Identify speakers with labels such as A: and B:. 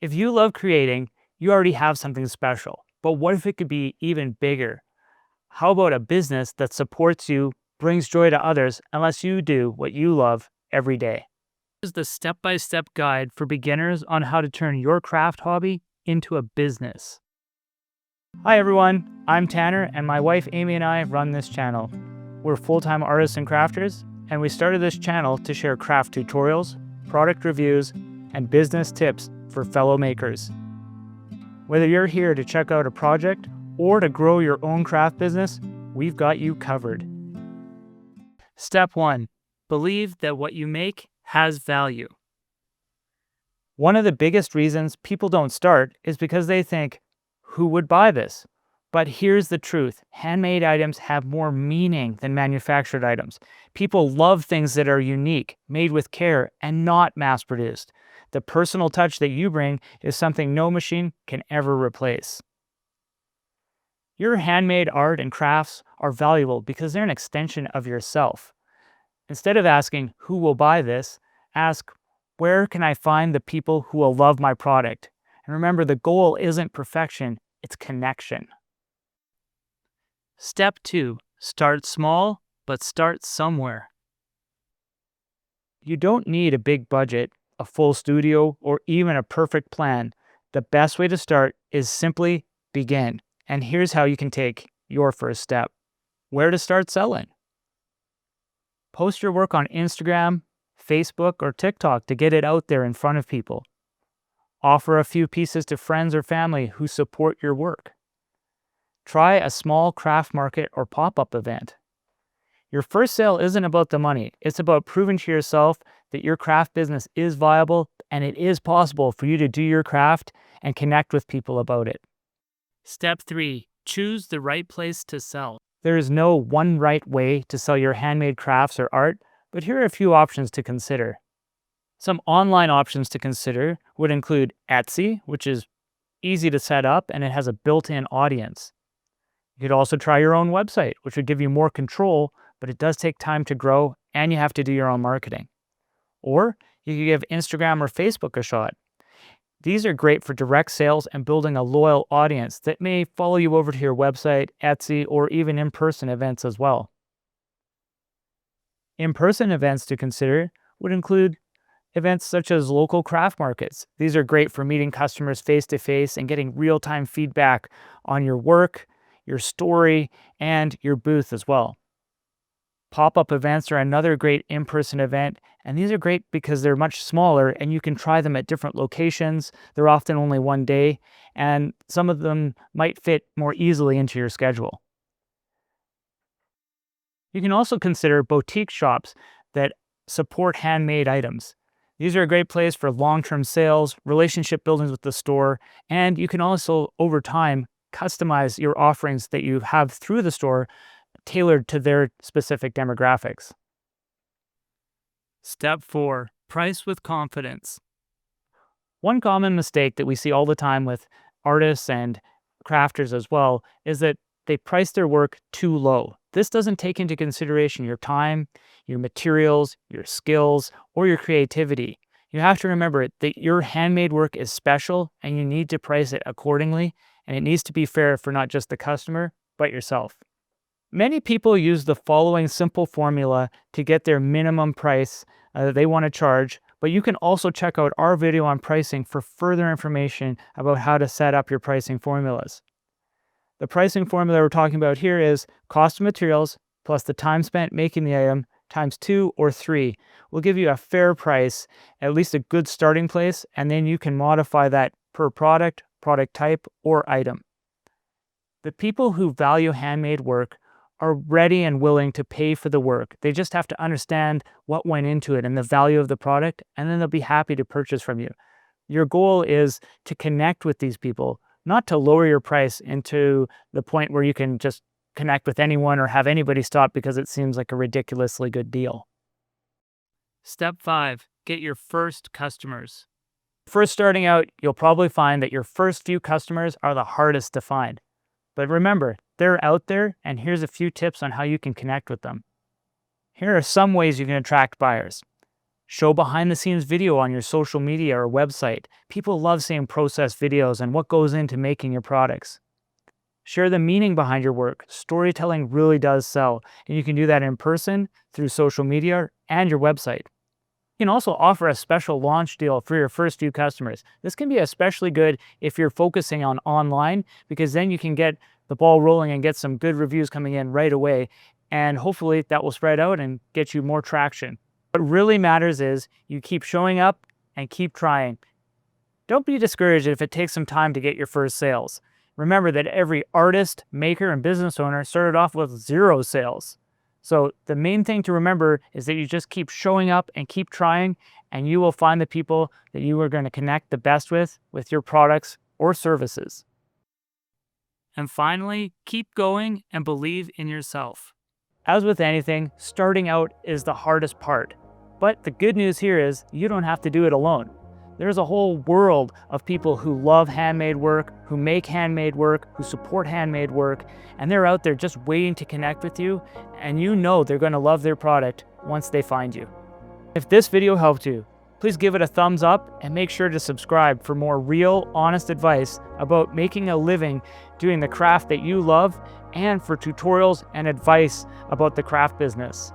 A: If you love creating, you already have something special. But what if it could be even bigger? How about a business that supports you, brings joy to others, and lets you do what you love every day? This is the step-by-step guide for beginners on how to turn your craft hobby into a business. Hi everyone, I'm Tanner, and my wife Amy and I run this channel. We're full-time artists and crafters, and we started this channel to share craft tutorials, product reviews, and business tips for fellow makers. Whether you're here to check out a project or to grow your own craft business, we've got you covered. Step 1. Believe that what you make has value. One of the biggest reasons people don't start is because they think, who would buy this? But here's the truth. Handmade items have more meaning than manufactured items. People love things that are unique, made with care, and not mass-produced. The personal touch that you bring is something no machine can ever replace. Your handmade art and crafts are valuable because they're an extension of yourself. Instead of asking, who will buy this? Ask, where can I find the people who will love my product? And remember, the goal isn't perfection, it's connection. Step 2. Start small, but start somewhere. You don't need a big budget, a full studio, or even a perfect plan. The best way to start is simply begin. And here's how you can take your first step. Where to start selling? Post your work on Instagram, Facebook, or TikTok to get it out there in front of people. Offer a few pieces to friends or family who support your work. Try a small craft market or pop-up event. Your first sale isn't about the money. It's about proving to yourself that your craft business is viable and it is possible for you to do your craft and connect with people about it. Step 3. Choose the right place to sell. There is no one right way to sell your handmade crafts or art, but here are a few options to consider. Some online options to consider would include Etsy, which is easy to set up and it has a built-in audience. You could also try your own website, which would give you more control, but it does take time to grow and you have to do your own marketing. Or you could give Instagram or Facebook a shot. These are great for direct sales and building a loyal audience that may follow you over to your website, Etsy, or even in-person events as well. In-person events to consider would include events such as local craft markets. These are great for meeting customers face-to-face and getting real-time feedback on your work, your story, and your booth as well. Pop-up events are another great in-person event, and these are great because they're much smaller and you can try them at different locations. They're often only one day, and some of them might fit more easily into your schedule. You can also consider boutique shops that support handmade items. These are a great place for long-term sales, relationship buildings with the store, and you can also, over time, customize your offerings that you have through the store tailored to their specific demographics. Step 4. Price with confidence. One common mistake that we see all the time with artists and crafters as well is that they price their work too low. This doesn't take into consideration your time, your materials, your skills, or your creativity. You have to remember that your handmade work is special and you need to price it accordingly, and it needs to be fair for not just the customer, but yourself. Many people use the following simple formula to get their minimum price that they want to charge, but you can also check out our video on pricing for further information about how to set up your pricing formulas. The pricing formula we're talking about here is cost of materials plus the time spent making the item times 2 or 3 will give you a fair price, at least a good starting place, and then you can modify that per product, product type, or item. The people who value handmade work are ready and willing to pay for the work. They just have to understand what went into it and the value of the product, and then they'll be happy to purchase from you. Your goal is to connect with these people, not to lower your price into the point where you can just connect with anyone or have anybody stop because it seems like a ridiculously good deal. Step 5. Get your first customers. First starting out, you'll probably find that your first few customers are the hardest to find. But remember, they're out there, and here's a few tips on how you can connect with them. Here are some ways you can attract buyers. Show behind the scenes video on your social media or website. People love seeing process videos and what goes into making your products. Share the meaning behind your work. Storytelling really does sell, and you can do that in person, through social media, and your website. You can also offer a special launch deal for your first few customers. This can be especially good if you're focusing on online, because then you can get the ball rolling and get some good reviews coming in right away, and hopefully that will spread out and get you more traction. What really matters is you keep showing up and keep trying. Don't be discouraged if it takes some time to get your first sales. Remember that every artist, maker, and business owner started off with 0 sales. So the main thing to remember is that you just keep showing up and keep trying, and you will find the people that you are going to connect the best with your products or services. And finally, keep going and believe in yourself. As with anything, starting out is the hardest part. But the good news here is you don't have to do it alone. There's a whole world of people who love handmade work, who make handmade work, who support handmade work, and they're out there just waiting to connect with you, and you know they're going to love their product once they find you. If this video helped you, please give it a thumbs up and make sure to subscribe for more real, honest advice about making a living doing the craft that you love, and for tutorials and advice about the craft business.